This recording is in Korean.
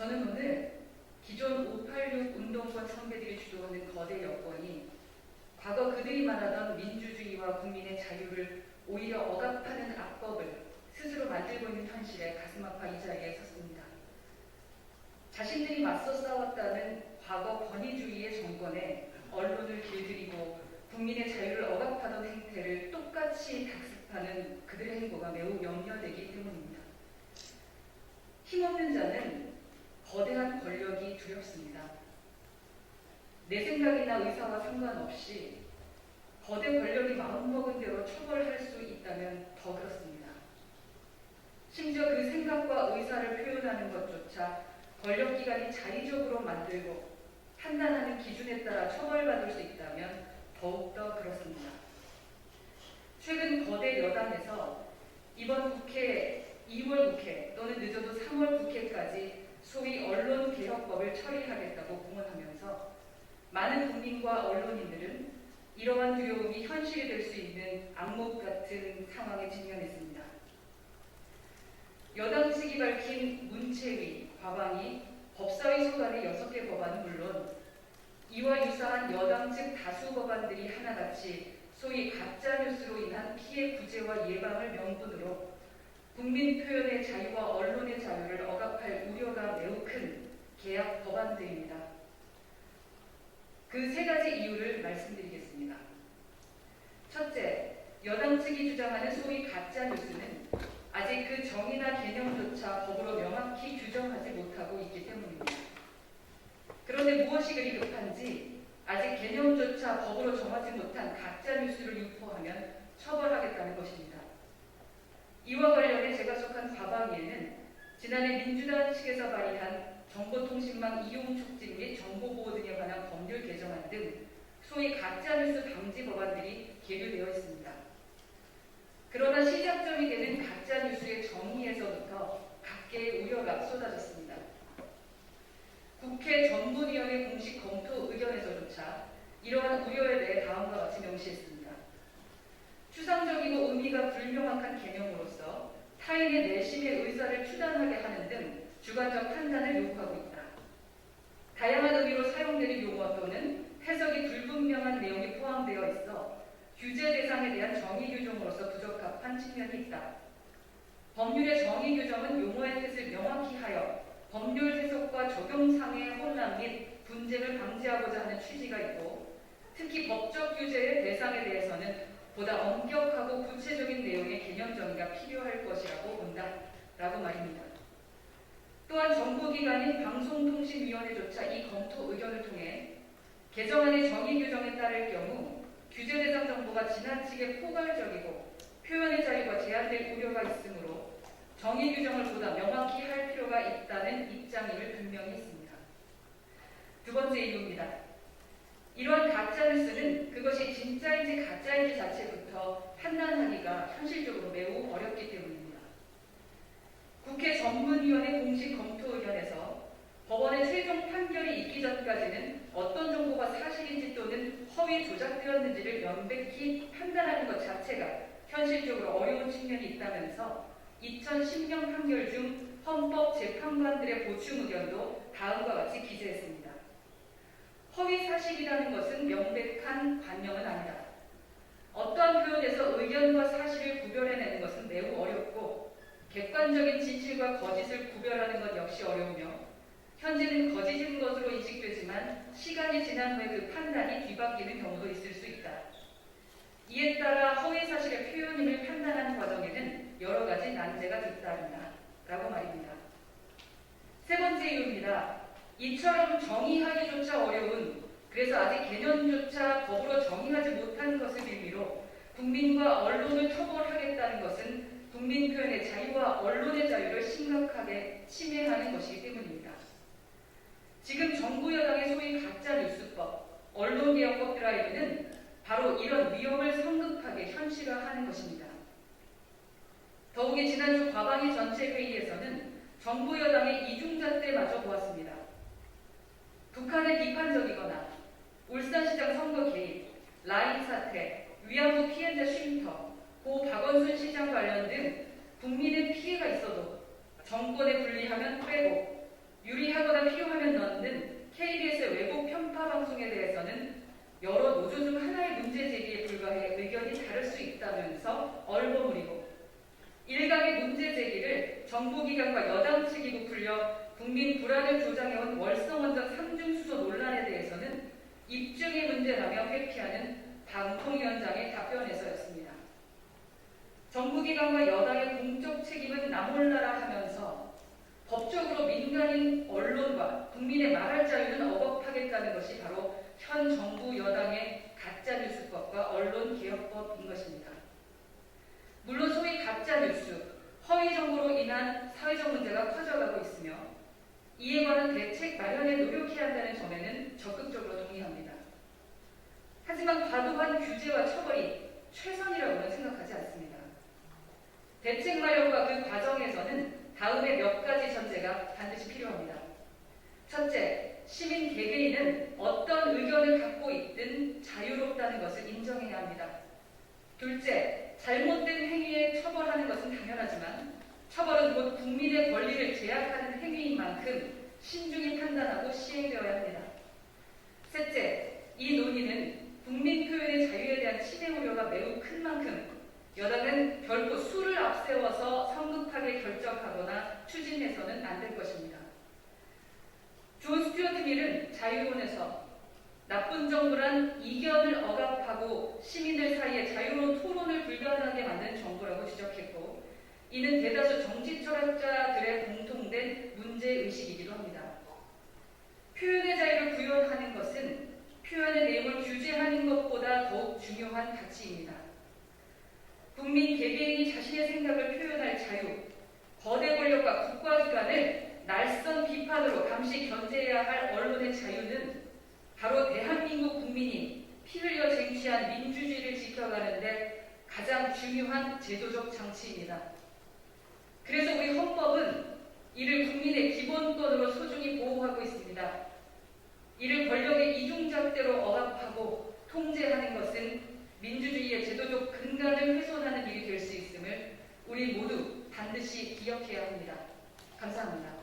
저는 오늘 기존 586 운동권 선배들이 주도하는 거대 여권이 과거 그들이 말하던 민주주의와 국민의 자유를 오히려 억압하는 악법을 스스로 만들고 있는 현실에 가슴 아파 이 자리에 섰습니다. 자신들이 맞서 싸웠다는 과거 권위주의의 정권에 언론을 길들이고 국민의 자유를 억압하던 행태를 똑같이 답습하는 그들의 행보가 매우 염려되기 때문입니다. 힘없는 자는 거대한 권력이 두렵습니다. 내 생각이나 의사와 상관없이 거대 권력이 마음먹은 대로 처벌할 수 있다면 더 그렇습니다. 심지어 그 생각과 의사를 표현하는 것조차 권력기관이 자의적으로 만들고 판단하는 기준에 따라 처벌받을 수 있다면 더욱더 그렇습니다. 최근 거대 여당에서 이번 국회 2월 국회 또는 늦어도 3월 국회까지 소위 언론개혁법을 처리하겠다고 공언하면서 많은 국민과 언론인들은 이러한 두려움이 현실이 될 수 있는 악몽 같은 상황에 직면했습니다. 여당 측이 밝힌 문체위, 과방위, 법사위 소관의 6개 법안은 물론 이와 유사한 여당 측 다수 법안들이 하나같이 소위 가짜뉴스로 인한 피해 구제와 예방을 명분으로 국민 표현의 자유와 언론의 자유를 억압할 우려가 매우 큰 개혁 법안들입니다. 그 3가지 이유를 말씀드리겠습니다. 첫째, 여당 측이 주장하는 소위 가짜뉴스는 아직 그 정의나 개념조차 법으로 명확히 규정하지 못하고 있기 때문입니다. 그런데 무엇이 그리 급한지 아직 개념조차 법으로 정하지 못한 가짜뉴스를 유포하면 처벌하겠다는 것입니다. 이와 관련해 제가 속한 과방위에는 지난해 민주당 측에서 발의한 정보통신망 이용 촉진 및 정보보호 등에 관한 법률 개정안 등 소위 가짜뉴스 방지 법안들이 계류되어 있습니다. 그러나 시작점이 되는 가짜뉴스의 정의에서부터 각계의 우려가 쏟아졌습니다. 국회 전문위원회 공식 검토 의견에서조차 이러한 우려에 대해 다음과 같이 명시했습니다. 추상적이고 의미가 불명확한 개념으로서 타인의 내심의 의사를 추단하게 하는 등 주관적 판단을 요구하고 있다. 다양한 의미로 사용되는 용어 또는 해석이 불분명한 내용이 포함되어 있어 규제 대상에 대한 정의 규정으로서 부적합한 측면이 있다. 법률의 정의 규정은 용어의 뜻을 명확히 하여 법률 해석과 적용상의 혼란 및 분쟁을 방지하고자 하는 취지가 있고, 특히 법적 규제의 대상에 대해서는 보다 엄격하고 구체적인 내용의 개념 정의가 필요할 것이라고 본다라고 말입니다. 또한 정부기관인 방송통신위원회조차 이 검토 의견을 통해 개정안의 정의 규정에 따를 경우 규제 대상 정보가 지나치게 포괄적이고 표현의 자유가 제한될 우려가 있으므로 정의 규정을 보다 명확히 할 필요가 있다는 입장임을 분명히 했습니다. 두 번째 이유입니다. 이러한 가짜뉴스는 그것이 진짜인지 가짜인지 자체부터 판단하기가 현실적으로 매우 어렵기 때문입니다. 국회 전문위원회 공식 검토 의견에서 법원의 최종 판결이 있기 전까지는 어떤 정보가 사실인지 또는 허위 조작되었는지를 명백히 판단하는 것 자체가 현실적으로 어려운 측면이 있다면서 2010년 판결 중 헌법재판관들의 보충 의견도 다음과 같이 기재했습니다. 허위 사실이라는 것은 명백한 관념은 아니다. 어떠한 표현에서 의견과 사실을 구별해내는 것은 매우 어렵고 객관적인 진실과 거짓을 구별하는 것 역시 어려우며 현재는 거짓인 것으로 인식되지만 시간이 지난 후에 그 판단이 뒤바뀌는 경우도 있을 수 있다. 이에 따라 허위 사실의 표현임을 판단하는 과정에는 여러 가지 난제가 뒤따른다. 라고 말입니다. 세 번째 이유입니다. 이처럼 정의하기조차 어려운, 그래서 아직 개념조차 법으로 정의하지 못한 것을 빌미로 국민과 언론을 처벌하겠다는 것은 국민 표현의 자유와 언론의 자유를 심각하게 침해하는 것이기 때문입니다. 지금 정부 여당의 소위 가짜뉴스법, 언론개혁법 드라이브는 바로 이런 위험을 성급하게 현실화하는 것입니다. 더욱이 지난주 과방위 전체 회의에서는 정부 여당의 이중잣대마저 보았습니다. 북한의 비판적이거나 울산시장 선거 개입, 라인 사태, 위안부 피해자 쉼터, 고 박원순 시장 관련 등 국민의 피해가 있어도 정권에 불리하면 빼고 유리하게 필요하면 넣는 KBS의 외국 편파 방송에 대해서는 여러 노조 중 하나의 문제 제기에 불과해 의견이 다를 수 있다면서 얼버무리고 일각의 문제 제기를 정부기관과 여당 측이 부풀려 국민 불안을 조장해온 월성원전 3중 수소 논란에 대해서는 입증의 문제라며 회피하는 방통위원장의 답변에서였습니다. 정부기관과 여당의 공적 책임은 나 몰라라 하면서 법적으로 민간인 언론과 국민의 말할 자유는 억압하겠다는 것이 바로 현 정부 여당의 가짜뉴스법과 언론개혁법인 것입니다. 물론 소위 가짜뉴스, 허위 정보로 인한 사회적 문제가 커져가고 있으며 이에 관한 대책 마련에 노력해야 한다는 점에는 적극적으로 동의합니다. 하지만 과도한 규제와 처벌이 최선이라고는 생각하지 않습니다. 대책 마련과 그 과정에서는 다음의 몇 가지 전제가 반드시 필요합니다. 첫째, 시민 개개인은 어떤 의견을 갖고 있든 자유롭다는 것을 인정해야 합니다. 둘째, 잘못된 행위에 처벌하는 것은 당연하지만 처벌은 곧 국민의 권리를 제약하는 행위인 만큼 신중히 판단하고 시행되어야 합니다. 셋째, 이 논의는 국민 표현의 자유에 대한 침해 우려가 매우 큰 만큼 여당은 결코 수를 앞세워서 성급하게 결정하거나 추진해서는 안 될 것입니다. 존 스튜어트 밀은 자유론에서 나쁜 정부란 이견을 억압하고 시민들 사이에 자유로운 토론을 불가능하게 만든 정부라고 지적했고 이는 대다수 정치 철학자들의 공통된 문제의식이기도 합니다. 표현의 자유를 구현하는 것은 표현의 내용을 규제하는 것보다 더욱 중요한 가치입니다. 국민 개개인이 자신의 생각을 표현할 자유, 거대 권력과 국가기관을 날선 비판으로 감시 견제해야 할 언론의 자유는 바로 대한민국 국민이 피 흘려 쟁취한 민주주의를 지켜가는데 가장 중요한 제도적 장치입니다. 그래서 우리 헌법은 이를 국민의 기본권으로 소중히 보호하고 있습니다. 이를 권력의 이중잣대로 억압하고 통제하는 것은 민주주의의 제도적 근간을 훼손하는 일이 될 수 있음을 우리 모두 반드시 기억해야 합니다. 감사합니다.